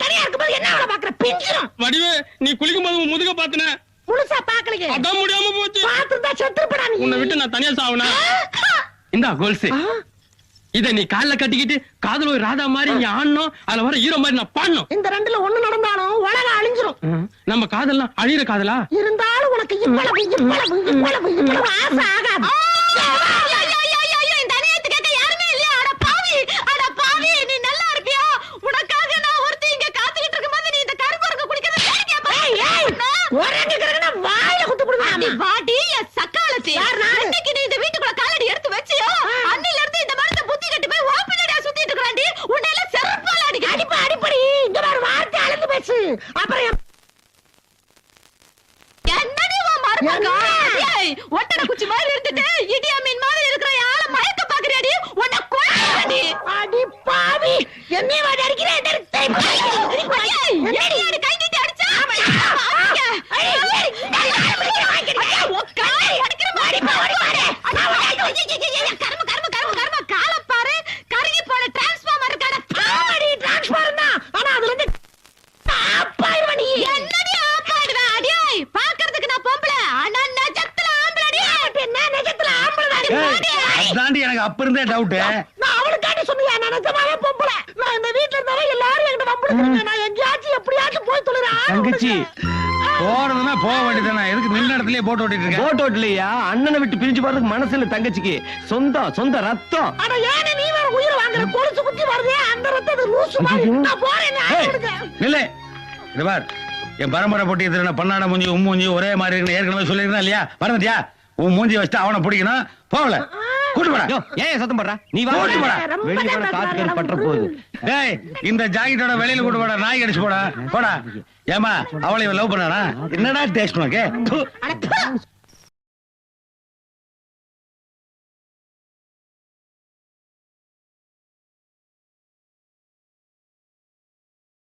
தனியா இருக்கும்போது என்ன வேலை பாக்குற பிஞ்சிரும். வடிவே நீ குளிக்கும் போது முதுக பாத்துன முழுசா பாக்கலையே. அதான் முடியாம போச்சு. பாத்துதான் செத்துப்படா நீ. உன்னை விட்டு நான் தனியா சாவுனா. இந்தா கோல்ஸ். இத நீ கால்ல கட்டிக்கிட்டு காதல ஒரு ராதா மாதிரி நீ ஆடணும். அதுல வர ஹீரோ மாதிரி நான் பாடணும். இந்த ரெண்டுல ஒண்ணு நடந்தாலும் உலகம் அழிஞ்சிரும். நம்ம காதல்லாம் அழியிற காதலா இருந்தாலும் உனக்கு இவ்வளவு ஆசை ஆகாது. இந்த அநியாயத்தை கேட்க யாருமே இல்லையா? அட பாவி, அட பாவி, நீ நல்லா இருப்பியா? உனக்காக நான் ஒருத்தி இங்க காத்துக்கிட்டு இருக்கும்போது நீ இந்த கருப்பருக்கு குடிக்கிறத கேட்க ஒரேங்க கரகனா வாயில குத்து போடுவேன். நீ வாடி சக்காலத்தி. அன்னைக்கு நீ இந்த வீட்டுக்குள்ள காலடி எடுத்து வச்சியோ அன்னையில இருந்து இந்த மரத்தை புத்தி கட்டி போய் ஓப்பனடா சுத்திட்டு இருக்கறாண்டி. உன்னால செருப்பால அடிப்படி இங்க வர வார்த்தை அளந்து பேசு. அப்புறம் என்னடி வா மரமகா? ஏய் ஒட்டட குச்சி மாதிரி இருந்துட்டு இடியா மீன் மாதிரி இருக்கிற ஆள மயக்க பாக்குறியாடி? உன்னை கொல்றடி. அடி பாவி, என்னைய வா அடிக்கிறே. ஏய் என்னடி கை நீட்டி அடிச்சா? கால பாரு, கருகி போன டிரான்ஸ்ஃபார்மர் இருக்கான. ஆமாடி டிரான்ஸ்ஃபார்மர் தான். ஆனா அதுல இருந்து ஆப்பாயிடுவ நீ. என்னடி ஆப்பாயிடுவ? அடியே பாக்குறதுக்கு நான் பொம்பளை, ஆனா நெஜத்துல ஆம்பளடி. என்ன நெஜத்துல ஆம்பளடி? அதாண்டி எனக்கு அப்ப இருந்தே டவுட். நான் அவளுக்காண்டி சொன்னியா? நான் நிஜமாவே பொம்பளை. நான் இந்த வீட்ல இருந்தாவே எல்லாரும் என்கிட்ட வம்பிடுறாங்க. நான் எங்கேயாச்சும் எப்படியாச்சும் போய் தொலைறேன். தங்கச்சி போறதுன்னா போக வேண்டியதானே. எதுக்கு நின்ன இடத்துலயே போட்டு ஓட்டிட்டு இருக்க? போட்டு ஓட்டலையா? அண்ணனை விட்டு பிரிஞ்சு போறதுக்கு மனசு இல்ல தங்கச்சிக்கு. சொந்த ரத்தம். ஆனா ஏனே நீ வேற உயிரை வாங்குற? கொலுசு குத்தி வருதே அந்த ரத்தத்தை லூசு மாதிரி. நான் போறேன். நில்ல. இது பார், என் பரம்பரை போட்டி எதிர பண்ணாட மூஞ்சி மூஞ்சி ஒரே மாதிரி இருக்கு. ஏற்கனவே சொல்லிருந்தா இல்லையா? மறந்துட்டியா? உன் மூஞ்சி வச்சுட்டு அவனை பிடிக்கணும். போகல கூட்டு போடா. ஏன் சத்தம் பண்ற? நீ வா. வெளிய போட காத்து பற்ற போகுது. டேய் இந்த ஜாக்கெட்டோட வெளியில கூட்டு போடா. நாய் கடிச்சு போடா. போடா. ஏமா அவளை லவ் பண்ணானா? என்னடா டேஸ்ட் உனக்கு?